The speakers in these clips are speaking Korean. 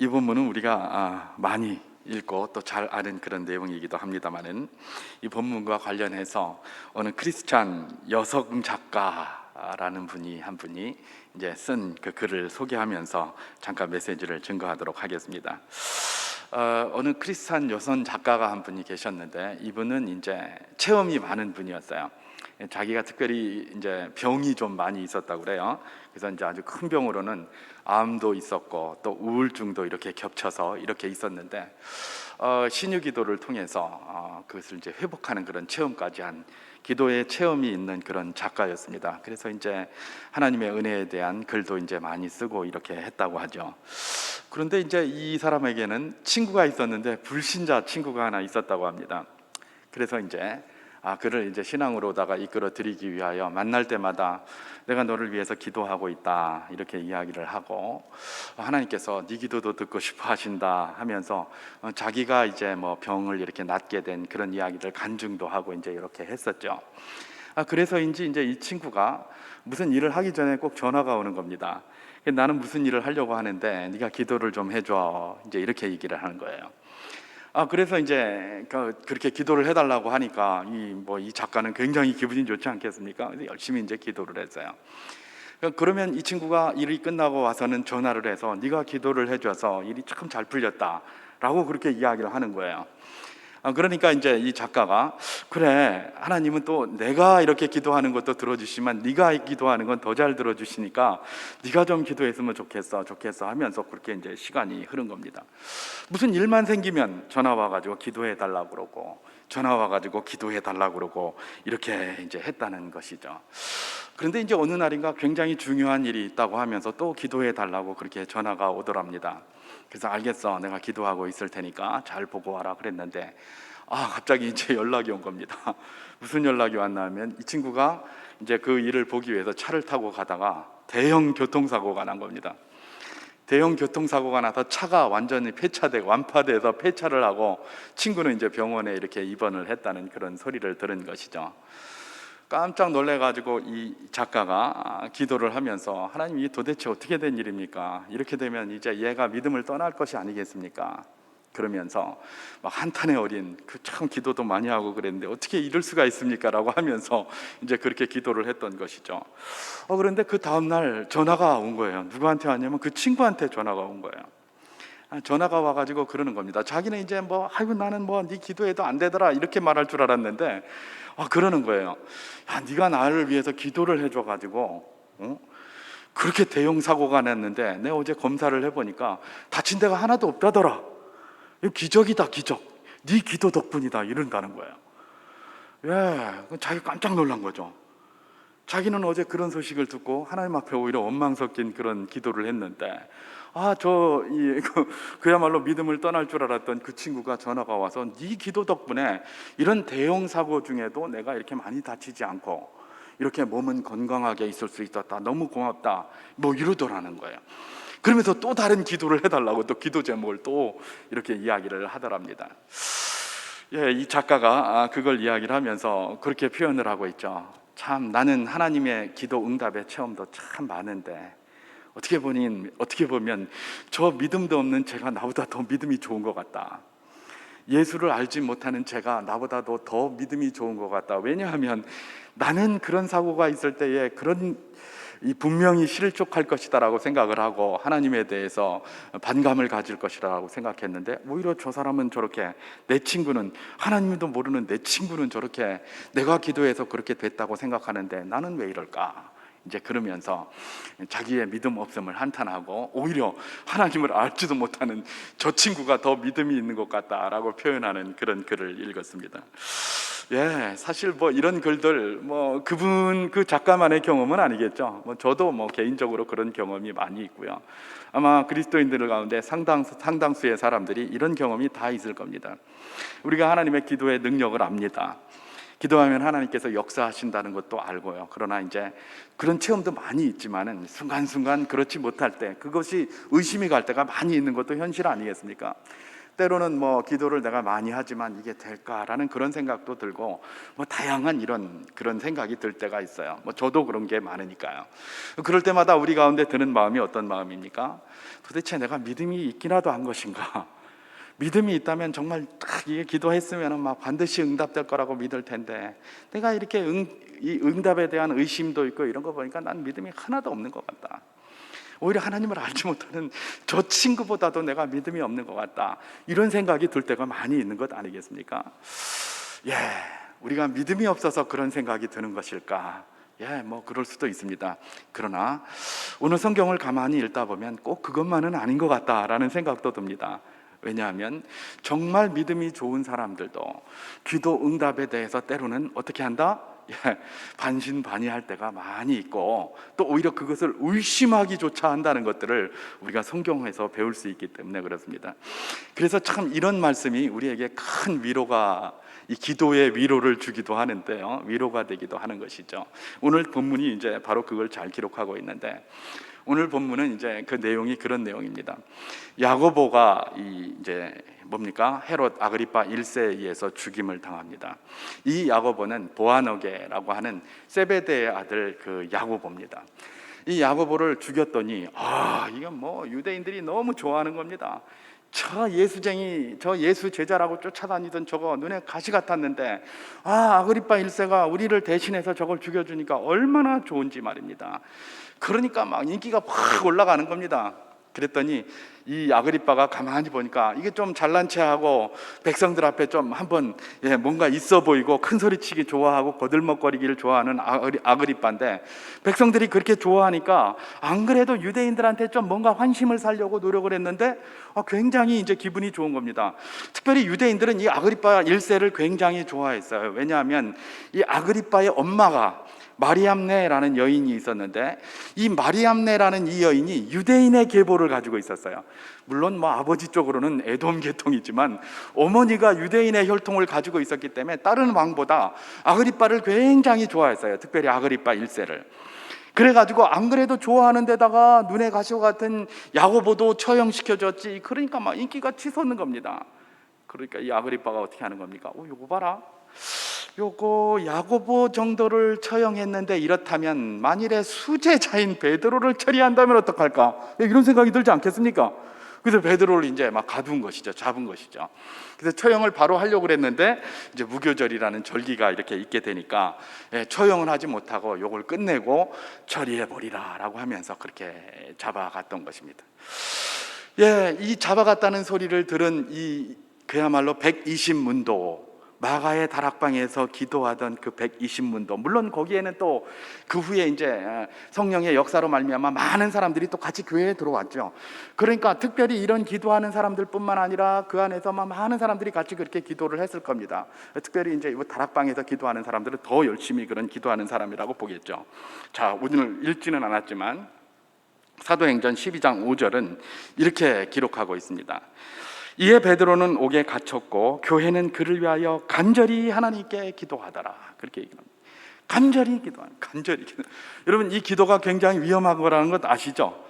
이 본문은 우리가 많이 읽고 또 잘 아는 그런 내용이기도 합니다만은, 이 본문과 관련해서 어느 크리스찬 여성 작가라는 분이 한 분이 이제 쓴 그 글을 소개하면서 잠깐 메시지를 증거하도록 하겠습니다. 어느 크리스찬 여성 작가가 한 분이 계셨는데, 이분은 이제 체험이 많은 분이었어요. 자기가 특별히 이제 병이 좀 많이 있었다고 그래요. 그래서 이제 아주 큰 병으로는 암도 있었고 또 우울증도 이렇게 겹쳐서 이렇게 있었는데, 신유 기도를 통해서 그것을 이제 회복하는 그런 체험까지 한 기도의 체험이 있는 그런 작가였습니다. 그래서 이제 하나님의 은혜에 대한 글도 이제 많이 쓰고 이렇게 했다고 하죠. 그런데 이제 이 사람에게는 친구가 있었는데, 불신자 친구가 하나 있었다고 합니다. 그래서 이제 그를 이제 신앙으로다가 이끌어 드리기 위하여 만날 때마다 내가 너를 위해서 기도하고 있다 이렇게 이야기를 하고, 하나님께서 네 기도도 듣고 싶어 하신다 하면서 자기가 이제 뭐 병을 이렇게 낫게 된 그런 이야기를 간증도 하고 이제 이렇게 했었죠. 그래서인지 이제 이 친구가 무슨 일을 하기 전에 꼭 전화가 오는 겁니다. 나는 무슨 일을 하려고 하는데 네가 기도를 좀 해줘, 이제 이렇게 얘기를 하는 거예요. 그래서 이제 그렇게 기도를 해달라고 하니까 이 작가는 굉장히 기분이 좋지 않겠습니까? 그래서 열심히 이제 기도를 했어요. 그러면 이 친구가 일이 끝나고 와서는 전화를 해서 네가 기도를 해줘서 일이 참 잘 풀렸다라고 그렇게 이야기를 하는 거예요. 그러니까 이제 이 작가가, 그래, 하나님은 또 내가 이렇게 기도하는 것도 들어주시지만 네가 기도하는 건 더 잘 들어주시니까 네가 좀 기도했으면 좋겠어 하면서 그렇게 이제 시간이 흐른 겁니다. 무슨 일만 생기면 전화 와가지고 기도해 달라고 그러고, 전화 와가지고 기도해 달라고 그러고, 이렇게 이제 했다는 것이죠. 그런데 이제 어느 날인가 굉장히 중요한 일이 있다고 하면서 또 기도해 달라고 그렇게 전화가 오더랍니다. 그래서 알겠어, 내가 기도하고 있을 테니까 잘 보고 와라 그랬는데, 갑자기 이제 연락이 온 겁니다. 무슨 연락이 왔나 하면, 이 친구가 이제 그 일을 보기 위해서 차를 타고 가다가 대형 교통사고가 난 겁니다. 대형 교통사고가 나서 차가 완전히 완파돼서 폐차를 하고, 친구는 이제 병원에 이렇게 입원을 했다는 그런 소리를 들은 것이죠. 깜짝 놀래가지고 이 작가가 기도를 하면서, 하나님, 이게 도대체 어떻게 된 일입니까? 이렇게 되면 이제 얘가 믿음을 떠날 것이 아니겠습니까? 그러면서 막 한탄의 어린, 참 기도도 많이 하고 그랬는데 어떻게 이럴 수가 있습니까? 라고 하면서 이제 그렇게 기도를 했던 것이죠. 그런데 그 다음날 전화가 온 거예요. 누구한테 왔냐면 그 친구한테 전화가 온 거예요. 전화가 와가지고 그러는 겁니다. 자기는 이제 나는 네 기도해도 안 되더라 이렇게 말할 줄 알았는데, 그러는 거예요. 야, 네가 나를 위해서 기도를 해줘가지고 그렇게 대형 사고가 났는데 내가 어제 검사를 해보니까 다친 데가 하나도 없다더라. 이거 기적이다, 기적. 네 기도 덕분이다, 이런다는 거예요. 예, 자기 깜짝 놀란 거죠. 자기는 어제 그런 소식을 듣고 하나님 앞에 오히려 원망 섞인 그런 기도를 했는데, 그야말로 믿음을 떠날 줄 알았던 그 친구가 전화가 와서 네 기도 덕분에 이런 대형 사고 중에도 내가 이렇게 많이 다치지 않고 이렇게 몸은 건강하게 있을 수 있었다, 너무 고맙다, 이러더라는 거예요. 그러면서 또 다른 기도를 해달라고 또 기도 제목을 또 이렇게 이야기를 하더랍니다. 예, 이 작가가 그걸 이야기를 하면서 그렇게 표현을 하고 있죠. 참, 나는 하나님의 기도 응답의 체험도 참 많은데 어떻게 보면 저 믿음도 없는 제가 나보다 더 믿음이 좋은 것 같다. 예수를 알지 못하는 제가 나보다도 더 믿음이 좋은 것 같다. 왜냐하면 나는 그런 사고가 있을 때에 분명히 실족할 것이다라고 생각을 하고 하나님에 대해서 반감을 가질 것이라고 생각했는데, 오히려 저 사람은 저렇게, 내 친구는, 하나님도 모르는 내 친구는 저렇게 내가 기도해서 그렇게 됐다고 생각하는데 나는 왜 이럴까? 이제 그러면서 자기의 믿음 없음을 한탄하고, 오히려 하나님을 알지도 못하는 저 친구가 더 믿음이 있는 것 같다라고 표현하는 그런 글을 읽었습니다. 예, 사실 이런 글들 그 작가만의 경험은 아니겠죠. 저도 개인적으로 그런 경험이 많이 있고요. 아마 그리스도인들 가운데 상당수의 사람들이 이런 경험이 다 있을 겁니다. 우리가 하나님의 기도의 능력을 압니다. 기도하면 하나님께서 역사하신다는 것도 알고요. 그러나 이제 그런 체험도 많이 있지만은 순간순간 그렇지 못할 때, 그것이 의심이 갈 때가 많이 있는 것도 현실 아니겠습니까? 때로는 뭐 기도를 내가 많이 하지만 이게 될까라는 그런 생각도 들고, 뭐 다양한 이런 그런 생각이 들 때가 있어요. 뭐 저도 그런 게 많으니까요. 그럴 때마다 우리 가운데 드는 마음이 어떤 마음입니까? 도대체 내가 믿음이 있기라도 한 것인가? 믿음이 있다면 정말 딱 이게 기도했으면 막 반드시 응답될 거라고 믿을 텐데, 내가 이렇게 이 응답에 대한 의심도 있고 이런 거 보니까 난 믿음이 하나도 없는 것 같다. 오히려 하나님을 알지 못하는 저 친구보다도 내가 믿음이 없는 것 같다. 이런 생각이 들 때가 많이 있는 것 아니겠습니까? 예, 우리가 믿음이 없어서 그런 생각이 드는 것일까? 예, 뭐 그럴 수도 있습니다. 그러나 오늘 성경을 가만히 읽다 보면 꼭 그것만은 아닌 것 같다라는 생각도 듭니다. 왜냐하면 정말 믿음이 좋은 사람들도 기도 응답에 대해서 때로는 어떻게 한다? 반신반의할 때가 많이 있고, 또 오히려 그것을 의심하기조차 한다는 것들을 우리가 성경에서 배울 수 있기 때문에 그렇습니다. 그래서 참 이런 말씀이 우리에게 큰 위로가, 이 기도의 위로를 주기도 하는데요, 위로가 되기도 하는 것이죠. 오늘 본문이 이제 바로 그걸 잘 기록하고 있는데, 오늘 본문은 이제 그 내용이 그런 내용입니다. 야고보가 이제 뭡니까? 헤롯 아그리파 1세에 의해서 죽임을 당합니다. 이 야고보는 보아너게라고 하는 세베대의 아들 그 야고보입니다. 이 야고보를 죽였더니 이건 뭐 유대인들이 너무 좋아하는 겁니다. 저 예수쟁이, 저 예수 제자라고 쫓아다니던 저거 눈에 가시 같았는데, 아그리파 1세가 우리를 대신해서 저걸 죽여주니까 얼마나 좋은지 말입니다. 그러니까 막 인기가 확 올라가는 겁니다. 그랬더니 이 아그리빠가 가만히 보니까 이게 좀 잘난 체하고 백성들 앞에 좀 한번 뭔가 있어 보이고 큰 소리치기 좋아하고 거들먹거리기를 좋아하는 아그리빠인데, 백성들이 그렇게 좋아하니까 안 그래도 유대인들한테 좀 뭔가 환심을 사려고 노력을 했는데 굉장히 이제 기분이 좋은 겁니다. 특별히 유대인들은 이 아그리빠 1세를 굉장히 좋아했어요. 왜냐하면 이 아그리빠의 엄마가 마리암네라는 여인이 있었는데, 이 마리암네라는 이 여인이 유대인의 계보를 가지고 있었어요. 물론 뭐 아버지 쪽으로는 에돔 계통이지만 어머니가 유대인의 혈통을 가지고 있었기 때문에 다른 왕보다 아그리빠를 굉장히 좋아했어요. 특별히 아그리빠 1세를. 그래가지고 안 그래도 좋아하는 데다가 눈에 가시와 같은 야고보도 처형시켜줬지. 그러니까 막 인기가 치솟는 겁니다. 그러니까 이 아그리빠가 어떻게 하는 겁니까? 요거 봐라, 요거 야고보 정도를 처형했는데 이렇다면 만일에 수제자인 베드로를 처리한다면 어떡할까? 이런 생각이 들지 않겠습니까? 그래서 베드로를 이제 막 가둔 것이죠. 잡은 것이죠. 그래서 처형을 바로 하려고 그랬는데 이제 무교절이라는 절기가 이렇게 있게 되니까 처형을 하지 못하고 요걸 끝내고 처리해버리라라고 하면서 그렇게 잡아갔던 것입니다. 이 잡아갔다는 소리를 들은 이 그야말로 120문도, 마가의 다락방에서 기도하던 그 120문도, 물론 거기에는 또 그 후에 이제 성령의 역사로 말미암아 많은 사람들이 또 같이 교회에 들어왔죠. 그러니까 특별히 이런 기도하는 사람들뿐만 아니라 그 안에서 많은 사람들이 같이 그렇게 기도를 했을 겁니다. 특별히 이제 이 다락방에서 기도하는 사람들은 더 열심히 그런 기도하는 사람이라고 보겠죠. 자, 오늘 읽지는 않았지만 사도행전 12장 5절은 이렇게 기록하고 있습니다. 이에 베드로는 옥에 갇혔고 교회는 그를 위하여 간절히 하나님께 기도하더라. 그렇게 얘기합니다. 간절히 기도하는, 간절히 기도. 여러분, 이 기도가 굉장히 위험한 거라는 것 아시죠?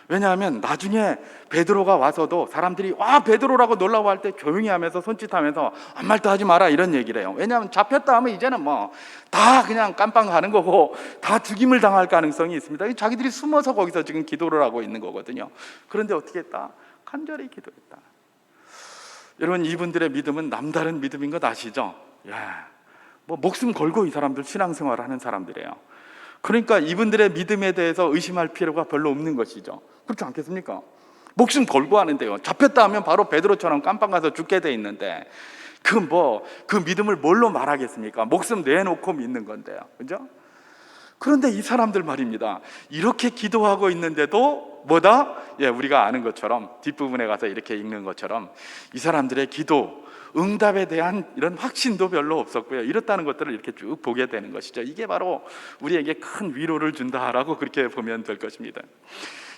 왜냐하면 나중에 베드로가 와서도 사람들이 베드로라고 놀라워할 때 조용히 하면서 손짓하면서 아무 말도 하지 마라 이런 얘기를 해요. 왜냐하면 잡혔다 하면 이제는 뭐 다 그냥 깜빵 가는 거고 다 죽임을 당할 가능성이 있습니다. 자기들이 숨어서 거기서 지금 기도를 하고 있는 거거든요. 그런데 어떻게 했다? 간절히 기도했다. 여러분, 이분들의 믿음은 남다른 믿음인 것 아시죠? 뭐 목숨 걸고 이 사람들 신앙생활을 하는 사람들이에요. 그러니까 이분들의 믿음에 대해서 의심할 필요가 별로 없는 것이죠. 그렇지 않겠습니까? 목숨 걸고 하는데요, 잡혔다 하면 바로 베드로처럼 깜빵 가서 죽게 돼 있는데 그 믿음을 뭘로 말하겠습니까? 목숨 내놓고 믿는 건데요, 그죠? 그런데 이 사람들 말입니다, 이렇게 기도하고 있는데도 뭐다? 우리가 아는 것처럼 뒷부분에 가서 이렇게 읽는 것처럼 이 사람들의 기도 응답에 대한 이런 확신도 별로 없었고요. 이렇다는 것들을 이렇게 쭉 보게 되는 것이죠. 이게 바로 우리에게 큰 위로를 준다라고 그렇게 보면 될 것입니다.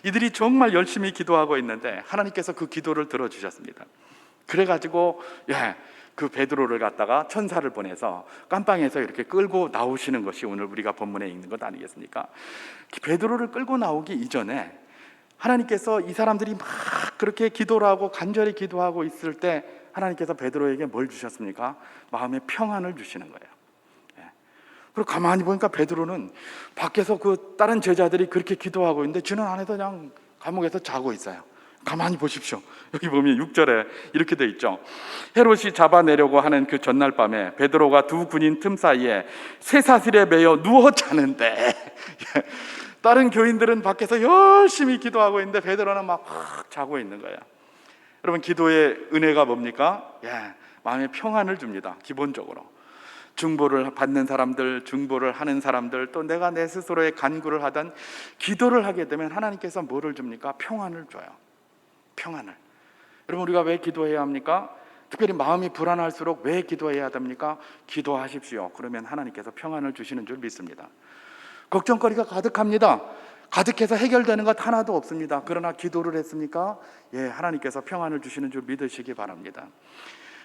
이들이 정말 열심히 기도하고 있는데 하나님께서 그 기도를 들어주셨습니다. 그래가지고 그 베드로를 갖다가 천사를 보내서 깜빵에서 이렇게 끌고 나오시는 것이 오늘 우리가 본문에 읽는 것 아니겠습니까? 베드로를 끌고 나오기 이전에 하나님께서 이 사람들이 막 그렇게 기도를 하고 간절히 기도하고 있을 때 하나님께서 베드로에게 뭘 주셨습니까? 마음의 평안을 주시는 거예요. 그리고 가만히 보니까 베드로는 밖에서 그 다른 제자들이 그렇게 기도하고 있는데 주는 안에서 그냥 감옥에서 자고 있어요. 가만히 보십시오. 여기 보면 6절에 이렇게 돼 있죠. 헤롯이 잡아내려고 하는 그 전날 밤에 베드로가 두 군인 틈 사이에 쇠사슬에 매여 누워 자는데 다른 교인들은 밖에서 열심히 기도하고 있는데 베드로는 막 자고 있는 거예요. 여러분, 기도의 은혜가 뭡니까? 마음의 평안을 줍니다. 기본적으로 중보를 받는 사람들, 중보를 하는 사람들, 또 내가 내 스스로의 간구를 하던 기도를 하게 되면 하나님께서 뭐를 줍니까? 평안을 줘요. 평안을. 여러분, 우리가 왜 기도해야 합니까? 특별히 마음이 불안할수록 왜 기도해야 됩니까? 기도하십시오. 그러면 하나님께서 평안을 주시는 줄 믿습니다. 걱정거리가 가득합니다. 가득해서 해결되는 것 하나도 없습니다. 그러나 기도를 했습니까? 하나님께서 평안을 주시는 줄 믿으시기 바랍니다.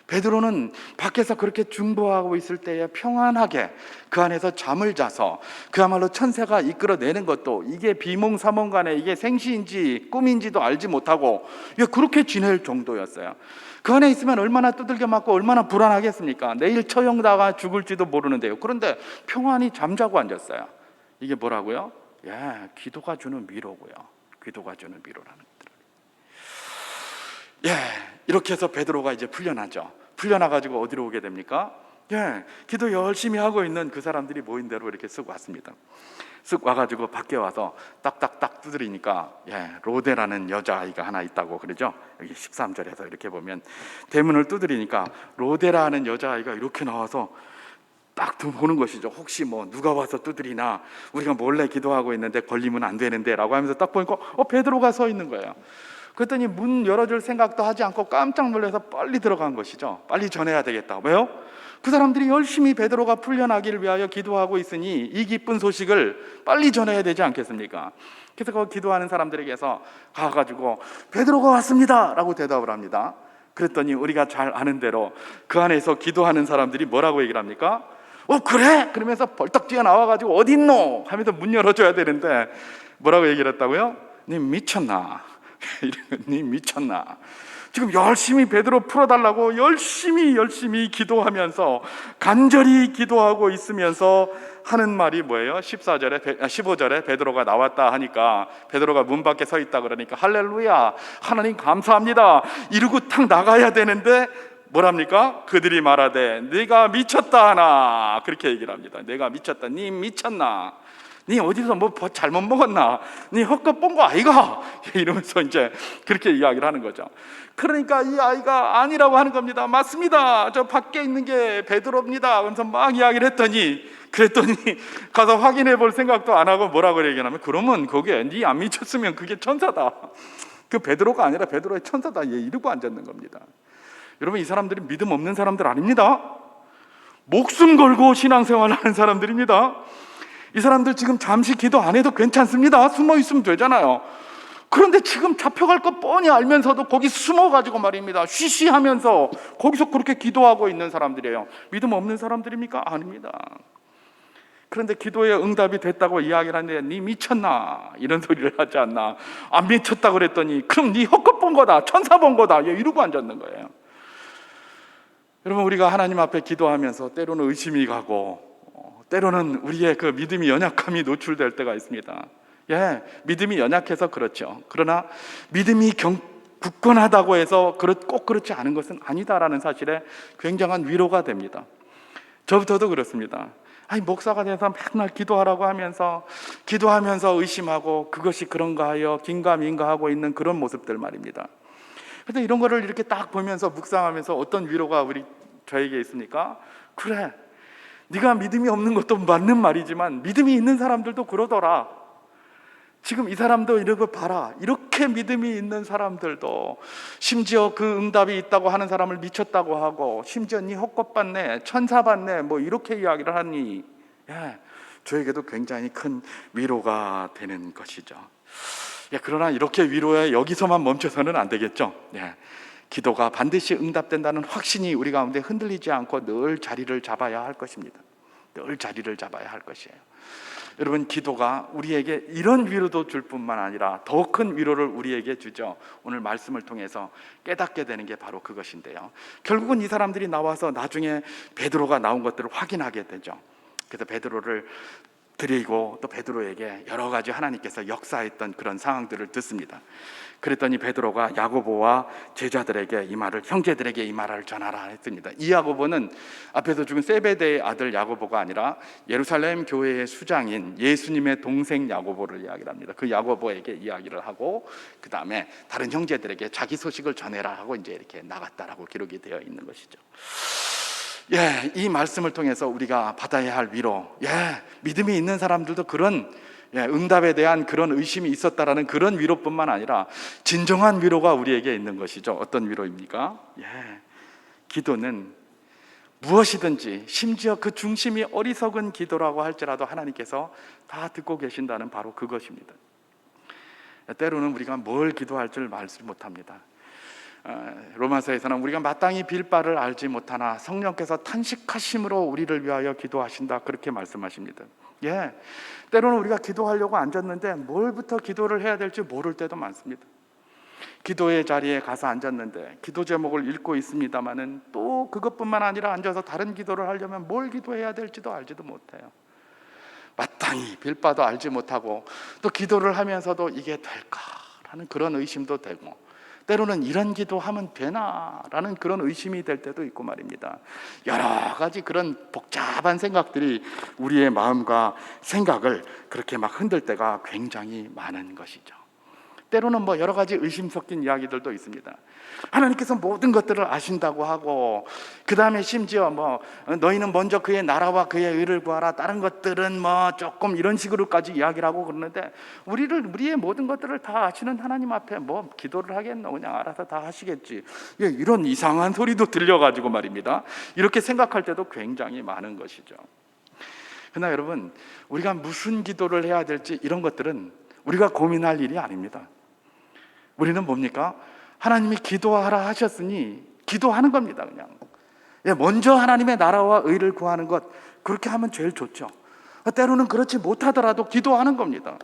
베드로는 밖에서 그렇게 중보하고 있을 때에 평안하게 그 안에서 잠을 자서 그야말로 천사가 이끌어내는 것도 이게 비몽사몽간에 이게 생시인지 꿈인지도 알지 못하고 그렇게 지낼 정도였어요. 그 안에 있으면 얼마나 두들겨 맞고 얼마나 불안하겠습니까? 내일 처형당하 죽을지도 모르는데요. 그런데 평안히 잠자고 앉았어요. 이게 뭐라고요? 기도가 주는 위로고요. 기도가 주는 위로라는 것들. 이렇게 해서 베드로가 이제 풀려나죠. 풀려나가지고 어디로 오게 됩니까? 기도 열심히 하고 있는 그 사람들이 모인 대로 이렇게 쓱 왔습니다. 쓱 와가지고 밖에 와서 딱딱딱 두드리니까 로데라는 여자아이가 하나 있다고 그러죠. 여기 13절에서 이렇게 보면 대문을 두드리니까 로데라는 여자아이가 이렇게 나와서 딱 보는 것이죠. 혹시 뭐 누가 와서 두드리나, 우리가 몰래 기도하고 있는데 걸리면 안 되는데 라고 하면서 딱 보니까 베드로가 서 있는 거예요. 그랬더니 문 열어줄 생각도 하지 않고 깜짝 놀라서 빨리 들어간 것이죠. 빨리 전해야 되겠다. 왜요? 그 사람들이 열심히 베드로가 풀려나기를 위하여 기도하고 있으니 이 기쁜 소식을 빨리 전해야 되지 않겠습니까? 그래서 그 기도하는 사람들에게서 가가지고 베드로가 왔습니다 라고 대답을 합니다. 그랬더니 우리가 잘 아는 대로 그 안에서 기도하는 사람들이 뭐라고 얘기를 합니까? 그래? 그러면서 벌떡 뛰어나와가지고 어딨노? 하면서 문 열어줘야 되는데 뭐라고 얘기를 했다고요? 니 미쳤나? 니 미쳤나? 지금 열심히 베드로 풀어달라고 열심히 기도하면서 간절히 기도하고 있으면서 하는 말이 뭐예요? 15절에 베드로가 나왔다 하니까 베드로가 문 밖에 서 있다 그러니까 할렐루야, 하나님 감사합니다 이러고 탁 나가야 되는데 뭐랍니까? 그들이 말하되 네가 미쳤다 하나, 그렇게 얘기를 합니다. 내가 미쳤다. 니 미쳤나? 니 어디서 뭐 잘못 먹었나? 니 헛것 본 거 아이가? 이러면서 이제 그렇게 이야기를 하는 거죠. 그러니까 이 아이가 아니라고 하는 겁니다. 맞습니다. 저 밖에 있는 게 베드로입니다. 그래서 막 이야기를 그랬더니 가서 확인해 볼 생각도 안 하고 뭐라고 얘기하냐면 그러면 그게 니 안 미쳤으면 그게 천사다. 그 베드로가 아니라 베드로의 천사다. 이러고 앉았는 겁니다. 여러분, 이 사람들이 믿음 없는 사람들 아닙니다. 목숨 걸고 신앙생활을 하는 사람들입니다. 이 사람들 지금 잠시 기도 안 해도 괜찮습니다. 숨어 있으면 되잖아요. 그런데 지금 잡혀갈 거 뻔히 알면서도 거기 숨어가지고 말입니다. 쉬쉬하면서 거기서 그렇게 기도하고 있는 사람들이에요. 믿음 없는 사람들입니까? 아닙니다. 그런데 기도의 응답이 됐다고 이야기를 하는데 니 미쳤나? 이런 소리를 하지 않나? 안 미쳤다 그랬더니 그럼 니 헛것 본 거다, 천사 본 거다, 이러고 앉았는 거예요. 여러분, 우리가 하나님 앞에 기도하면서 때로는 의심이 가고 때로는 우리의 그 믿음이 연약함이 노출될 때가 있습니다. 믿음이 연약해서 그렇죠. 그러나 믿음이 굳건하다고 해서 꼭 그렇지 않은 것은 아니다라는 사실에 굉장한 위로가 됩니다. 저부터도 그렇습니다. 목사가 돼서 맨날 기도하라고 하면서 기도하면서 의심하고 그것이 그런가 하여 긴가민가 하고 있는 그런 모습들 말입니다. 그런데 이런 거를 이렇게 딱 보면서 묵상하면서 어떤 위로가 저에게 있습니까? 그래, 네가 믿음이 없는 것도 맞는 말이지만 믿음이 있는 사람들도 그러더라. 지금 이 사람도 이러고 봐라. 이렇게 믿음이 있는 사람들도 심지어 그 응답이 있다고 하는 사람을 미쳤다고 하고 심지어 네 헛것 봤네, 천사 봤네, 이렇게 이야기를 하니 저에게도 굉장히 큰 위로가 되는 것이죠. 그러나 이렇게 위로에 여기서만 멈춰서는 안 되겠죠. 기도가 반드시 응답된다는 확신이 우리 가운데 흔들리지 않고 늘 자리를 잡아야 할 것입니다. 늘 자리를 잡아야 할 것이에요. 여러분, 기도가 우리에게 이런 위로도 줄 뿐만 아니라 더 큰 위로를 우리에게 주죠. 오늘 말씀을 통해서 깨닫게 되는 게 바로 그것인데요. 결국은 이 사람들이 나와서 나중에 베드로가 나온 것들을 확인하게 되죠. 그래서 베드로를 드리고 또 베드로에게 여러 가지 하나님께서 역사했던 그런 상황들을 듣습니다. 그랬더니 베드로가 야고보와 제자들에게 이 말을, 형제들에게 이 말을 전하라 했습니다. 이 야고보는 앞에서 죽은 세베대의 아들 야고보가 아니라 예루살렘 교회의 수장인 예수님의 동생 야고보를 이야기를 합니다. 그 야고보에게 이야기를 하고 그 다음에 다른 형제들에게 자기 소식을 전해라 하고 이제 이렇게 나갔다라고 기록이 되어 있는 것이죠. 이 말씀을 통해서 우리가 받아야 할 위로, 믿음이 있는 사람들도 그런 응답에 대한 그런 의심이 있었다라는 그런 위로뿐만 아니라 진정한 위로가 우리에게 있는 것이죠. 어떤 위로입니까? 기도는 무엇이든지, 심지어 그 중심이 어리석은 기도라고 할지라도 하나님께서 다 듣고 계신다는 바로 그것입니다. 때로는 우리가 뭘 기도할 줄 알지 못합니다. 로마서에서는 우리가 마땅히 빌 바를 알지 못하나 성령께서 탄식하심으로 우리를 위하여 기도하신다, 그렇게 말씀하십니다. 때로는 우리가 기도하려고 앉았는데 뭘부터 기도를 해야 될지 모를 때도 많습니다. 기도의 자리에 가서 앉았는데 기도 제목을 읽고 있습니다마는 또 그것뿐만 아니라 앉아서 다른 기도를 하려면 뭘 기도해야 될지도 알지도 못해요. 마땅히 빌 바도 알지 못하고 또 기도를 하면서도 이게 될까라는 그런 의심도 되고, 때로는 이런 기도하면 되나라는 그런 의심이 될 때도 있고 말입니다. 여러 가지 그런 복잡한 생각들이 우리의 마음과 생각을 그렇게 막 흔들 때가 굉장히 많은 것이죠. 때로는 여러 가지 의심 섞인 이야기들도 있습니다. 하나님께서 모든 것들을 아신다고 하고, 그 다음에 심지어 너희는 먼저 그의 나라와 그의 의를 구하라, 다른 것들은 조금 이런 식으로까지 이야기를 하고 그러는데, 우리의 모든 것들을 다 아시는 하나님 앞에 기도를 하겠노, 그냥 알아서 다 하시겠지, 이런 이상한 소리도 들려가지고 말입니다. 이렇게 생각할 때도 굉장히 많은 것이죠. 그러나 여러분, 우리가 무슨 기도를 해야 될지 이런 것들은 우리가 고민할 일이 아닙니다. 우리는 뭡니까? 하나님이 기도하라 하셨으니 기도하는 겁니다. 그냥 먼저 하나님의 나라와 의를 구하는 것, 그렇게 하면 제일 좋죠. 때로는 그렇지 못하더라도 기도하는 겁니다.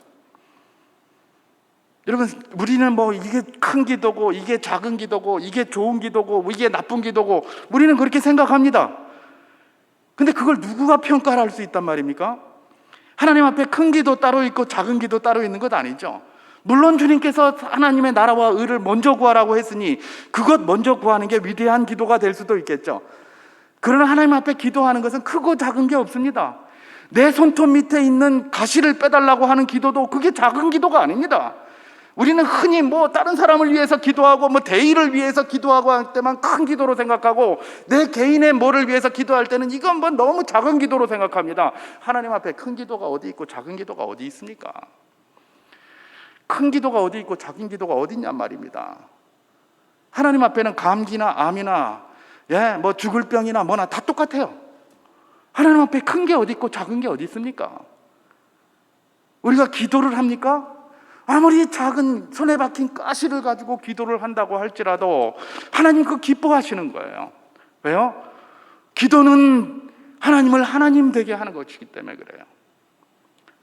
여러분, 우리는 이게 큰 기도고 이게 작은 기도고 이게 좋은 기도고 이게 나쁜 기도고 우리는 그렇게 생각합니다. 근데 그걸 누구가 평가를 할 수 있단 말입니까? 하나님 앞에 큰 기도 따로 있고 작은 기도 따로 있는 것 아니죠. 물론 주님께서 하나님의 나라와 의를 먼저 구하라고 했으니 그것 먼저 구하는 게 위대한 기도가 될 수도 있겠죠. 그러나 하나님 앞에 기도하는 것은 크고 작은 게 없습니다. 내 손톱 밑에 있는 가시를 빼달라고 하는 기도도 그게 작은 기도가 아닙니다. 우리는 흔히 다른 사람을 위해서 기도하고 대의를 위해서 기도하고 할 때만 큰 기도로 생각하고, 내 개인의 뭐를 위해서 기도할 때는 이건 너무 작은 기도로 생각합니다. 하나님 앞에 큰 기도가 어디 있고 작은 기도가 어디 있습니까? 큰 기도가 어디 있고 작은 기도가 어디 있냔 말입니다. 하나님 앞에는 감기나 암이나 죽을 병이나 뭐나 다 똑같아요. 하나님 앞에 큰 게 어디 있고 작은 게 어디 있습니까? 우리가 기도를 합니까? 아무리 작은 손에 박힌 가시를 가지고 기도를 한다고 할지라도 하나님 그거 기뻐하시는 거예요. 왜요? 기도는 하나님을 하나님 되게 하는 것이기 때문에 그래요.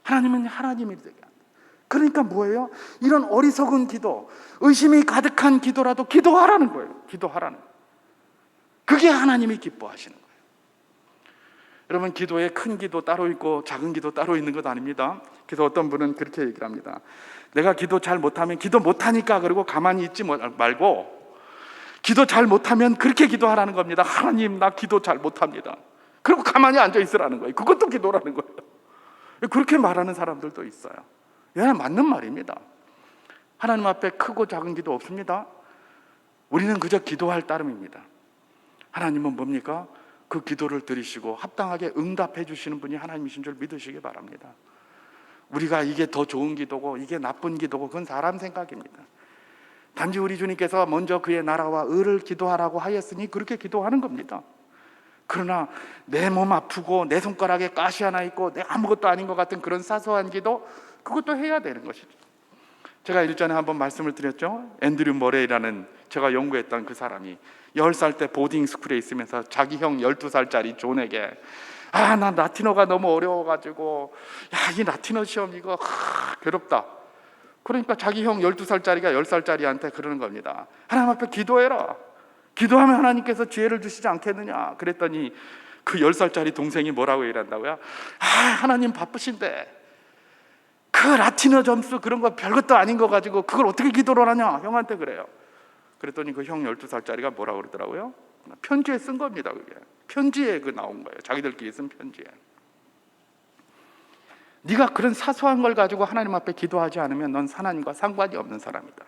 하나님은 하나님이 되게 한다. 그러니까 뭐예요? 이런 어리석은 기도, 의심이 가득한 기도라도 기도하라는 거예요. 기도하라는 거예요. 그게 하나님이 기뻐하시는 거예요. 여러분, 기도에 큰 기도 따로 있고 작은 기도 따로 있는 것 아닙니다. 그래서 어떤 분은 그렇게 얘기를 합니다. 내가 기도 잘 못하면 기도 못하니까 그러고 가만히 있지 말고, 기도 잘 못하면 그렇게 기도하라는 겁니다. 하나님, 나 기도 잘 못합니다. 그리고 가만히 앉아 있으라는 거예요. 그것도 기도라는 거예요. 그렇게 말하는 사람들도 있어요. 맞는 말입니다. 하나님 앞에 크고 작은 기도 없습니다. 우리는 그저 기도할 따름입니다. 하나님은 뭡니까? 그 기도를 들으시고 합당하게 응답해 주시는 분이 하나님이신 줄 믿으시기 바랍니다. 우리가 이게 더 좋은 기도고 이게 나쁜 기도고 그건 사람 생각입니다. 단지 우리 주님께서 먼저 그의 나라와 의를 기도하라고 하였으니 그렇게 기도하는 겁니다. 그러나 내 몸 아프고 내 손가락에 가시 하나 있고 내 아무것도 아닌 것 같은 그런 사소한 기도, 그것도 해야 되는 것이죠. 제가 일전에 한번 말씀을 드렸죠. 앤드류 머레이라는 제가 연구했던 그 사람이 10살 때 보딩 스쿨에 있으면서 자기 형 12살짜리 존에게 나 라틴어가 너무 어려워가지고 이 라틴어 시험 이거 괴롭다. 그러니까 자기 형 12살짜리가 10살짜리한테 그러는 겁니다. 하나님 앞에 기도해라. 기도하면 하나님께서 지혜를 주시지 않겠느냐. 그랬더니 그 10살짜리 동생이 뭐라고 얘기한다고요? 하나님 바쁘신데 그 라틴어 점수 그런 거 별것도 아닌 거 가지고 그걸 어떻게 기도를 하냐. 형한테 그래요. 그랬더니 그 형 12살짜리가 뭐라고 그러더라고요? 편지에 쓴 겁니다. 그게 편지에 나온 거예요. 자기들끼리 쓴 편지에. 네가 그런 사소한 걸 가지고 하나님 앞에 기도하지 않으면 넌 하나님과 상관이 없는 사람이다.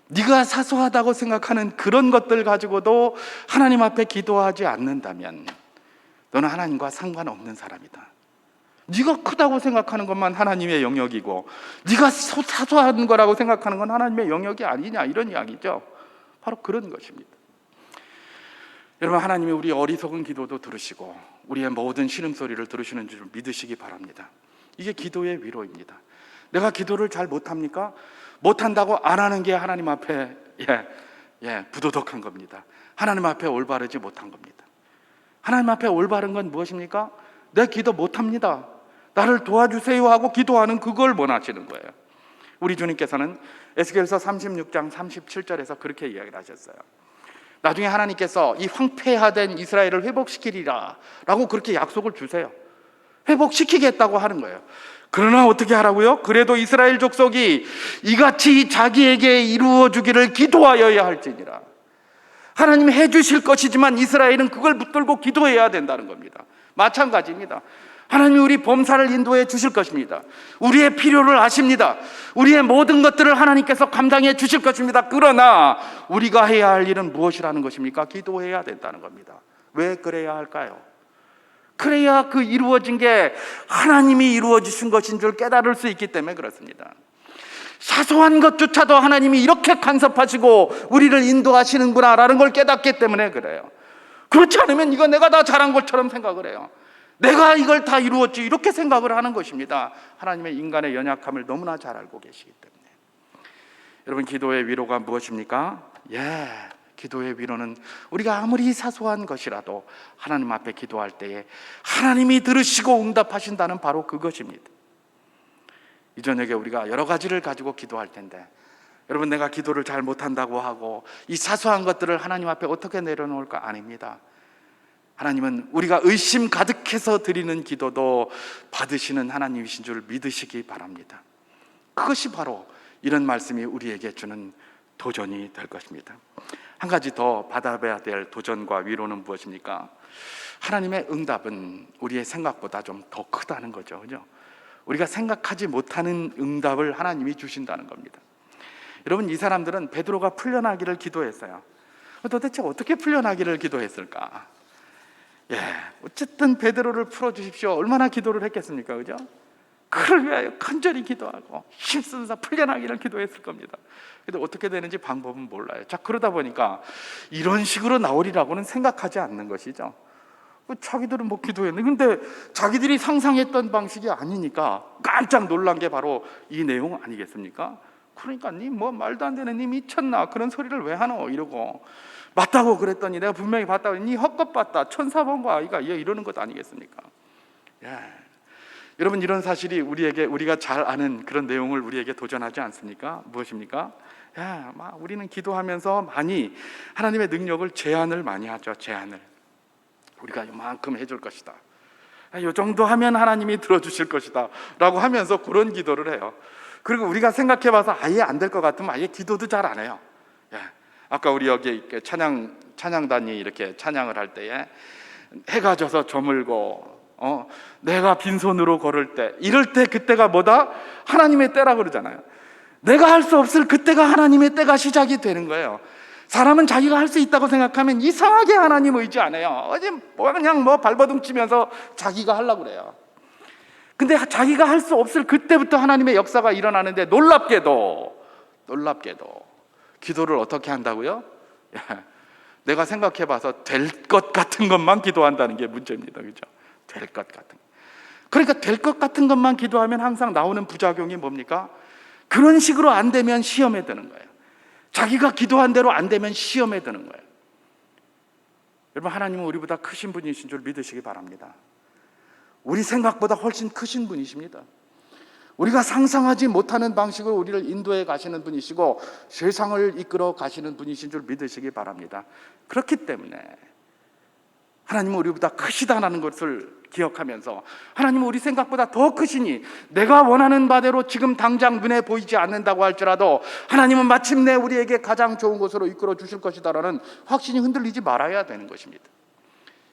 네가 사소하다고 생각하는 그런 것들 가지고도 하나님 앞에 기도하지 않는다면 너는 하나님과 상관없는 사람이다. 네가 크다고 생각하는 것만 하나님의 영역이고 네가 사소한 거라고 생각하는 건 하나님의 영역이 아니냐, 이런 이야기죠. 바로 그런 것입니다. 여러분, 하나님이 우리 어리석은 기도도 들으시고 우리의 모든 신음소리를 들으시는 줄 믿으시기 바랍니다. 이게 기도의 위로입니다. 내가 기도를 잘 못합니까? 못한다고 안 하는 게 하나님 앞에 부도덕한 겁니다. 하나님 앞에 올바르지 못한 겁니다. 하나님 앞에 올바른 건 무엇입니까? 내 기도 못합니다, 나를 도와주세요 하고 기도하는 그걸 원하시는 거예요. 우리 주님께서는 에스겔서 36장 37절에서 그렇게 이야기를 하셨어요. 나중에 하나님께서 이 황폐화된 이스라엘을 회복시키리라 라고 그렇게 약속을 주세요. 회복시키겠다고 하는 거예요. 그러나 어떻게 하라고요? 그래도 이스라엘 족속이 이같이 자기에게 이루어주기를 기도하여야 할지니라. 하나님이 해주실 것이지만 이스라엘은 그걸 붙들고 기도해야 된다는 겁니다. 마찬가지입니다. 하나님이 우리 범사를 인도해 주실 것입니다. 우리의 필요를 아십니다. 우리의 모든 것들을 하나님께서 감당해 주실 것입니다. 그러나 우리가 해야 할 일은 무엇이라는 것입니까? 기도해야 된다는 겁니다. 왜 그래야 할까요? 그래야 그 이루어진 게 하나님이 이루어주신 것인 줄 깨달을 수 있기 때문에 그렇습니다. 사소한 것조차도 하나님이 이렇게 간섭하시고 우리를 인도하시는구나 라는 걸 깨닫기 때문에 그래요. 그렇지 않으면 이거 내가 다 잘한 것처럼 생각을 해요. 내가 이걸 다 이루었지, 이렇게 생각을 하는 것입니다. 하나님의 인간의 연약함을 너무나 잘 알고 계시기 때문에. 여러분, 기도의 위로가 무엇입니까? 기도의 위로는 우리가 아무리 사소한 것이라도 하나님 앞에 기도할 때에 하나님이 들으시고 응답하신다는 바로 그것입니다. 이 저녁에 우리가 여러 가지를 가지고 기도할 텐데, 여러분, 내가 기도를 잘 못한다고 하고 이 사소한 것들을 하나님 앞에 어떻게 내려놓을까? 아닙니다. 하나님은 우리가 의심 가득해서 드리는 기도도 받으시는 하나님이신 줄 믿으시기 바랍니다. 그것이 바로 이런 말씀이 우리에게 주는 도전이 될 것입니다. 한 가지 더 받아봐야 될 도전과 위로는 무엇입니까? 하나님의 응답은 우리의 생각보다 좀 더 크다는 거죠. 그죠? 우리가 생각하지 못하는 응답을 하나님이 주신다는 겁니다. 여러분, 이 사람들은 베드로가 풀려나기를 기도했어요. 도대체 어떻게 풀려나기를 기도했을까? 어쨌든 베드로를 풀어주십시오. 얼마나 기도를 했겠습니까? 그죠? 그를 위하여 간절히 기도하고 힘쓰면서 풀려나기를 기도했을 겁니다. 근데 어떻게 되는지 방법은 몰라요. 자, 그러다 보니까 이런 식으로 나오리라고는 생각하지 않는 것이죠. 자기들은 뭐 기도했는데, 근데 자기들이 상상했던 방식이 아니니까 깜짝 놀란 게 바로 이 내용 아니겠습니까? 그러니까 니 뭐 말도 안 되는, 니 미쳤나, 그런 소리를 왜 하노, 이러고. 맞다고 그랬더니 내가 분명히 봤다고, 니 헛것 봤다, 천사 본 거 아이가, 이러는 것 아니겠습니까? 여러분, 이런 사실이 우리가 잘 아는 그런 내용을 우리에게 도전하지 않습니까? 무엇입니까? 우리는 기도하면서 많이 하나님의 능력을 제한을 많이 하죠. 제한을. 우리가 이만큼 해줄 것이다, 이 정도 하면 하나님이 들어주실 것이다 라고 하면서 그런 기도를 해요. 그리고 우리가 생각해봐서 아예 안 될 것 같으면 아예 기도도 잘 안 해요. 아까 우리 여기 찬양단이 이렇게 찬양을 할 때에 해가 져서 저물고 내가 빈손으로 걸을 때, 이럴 때 그때가 뭐다? 하나님의 때라 그러잖아요. 내가 할 수 없을 그때가 하나님의 때가 시작이 되는 거예요. 사람은 자기가 할 수 있다고 생각하면 이상하게 하나님 의지 안 해요. 그냥 발버둥 치면서 자기가 하려고 그래요. 근데 자기가 할 수 없을 그때부터 하나님의 역사가 일어나는데, 놀랍게도 기도를 어떻게 한다고요? 내가 생각해봐서 될 것 같은 것만 기도한다는 게 문제입니다. 그죠? 될 것 같은. 그러니까 될 것 같은 것만 기도하면 항상 나오는 부작용이 뭡니까? 그런 식으로 안 되면 시험에 드는 거예요. 자기가 기도한 대로 안 되면 시험에 드는 거예요. 여러분, 하나님은 우리보다 크신 분이신 줄 믿으시기 바랍니다. 우리 생각보다 훨씬 크신 분이십니다. 우리가 상상하지 못하는 방식으로 우리를 인도해 가시는 분이시고 세상을 이끌어 가시는 분이신 줄 믿으시기 바랍니다. 그렇기 때문에 하나님은 우리보다 크시다라는 것을 기억하면서, 하나님은 우리 생각보다 더 크시니 내가 원하는 바대로 지금 당장 눈에 보이지 않는다고 할지라도 하나님은 마침내 우리에게 가장 좋은 곳으로 이끌어 주실 것이다라는 확신이 흔들리지 말아야 되는 것입니다.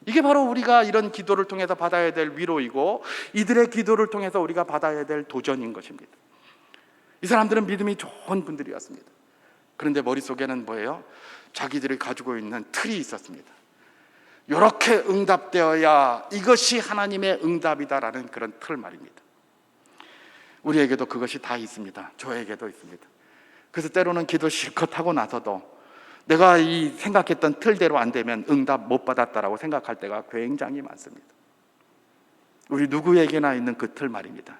이게 바로 우리가 이런 기도를 통해서 받아야 될 위로이고, 이들의 기도를 통해서 우리가 받아야 될 도전인 것입니다. 이 사람들은 믿음이 좋은 분들이었습니다. 그런데 머릿속에는 뭐예요? 자기들이 가지고 있는 틀이 있었습니다. 이렇게 응답되어야 이것이 하나님의 응답이다라는 그런 틀 말입니다. 우리에게도 그것이 다 있습니다. 저에게도 있습니다. 그래서 때로는 기도 실컷 하고 나서도 내가 이 생각했던 틀대로 안 되면 응답 못 받았다라고 생각할 때가 굉장히 많습니다. 우리 누구에게나 있는 그 틀 말입니다.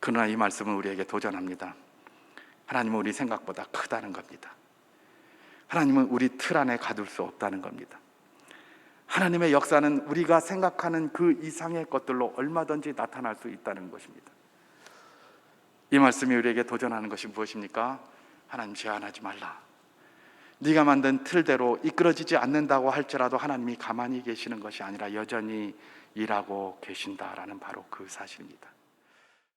그러나 이 말씀은 우리에게 도전합니다. 하나님은 우리 생각보다 크다는 겁니다. 하나님은 우리 틀 안에 가둘 수 없다는 겁니다. 하나님의 역사는 우리가 생각하는 그 이상의 것들로 얼마든지 나타날 수 있다는 것입니다. 이 말씀이 우리에게 도전하는 것이 무엇입니까? 하나님, 제한하지 말라. 네가 만든 틀대로 이끌어지지 않는다고 할지라도 하나님이 가만히 계시는 것이 아니라 여전히 일하고 계신다라는 바로 그 사실입니다.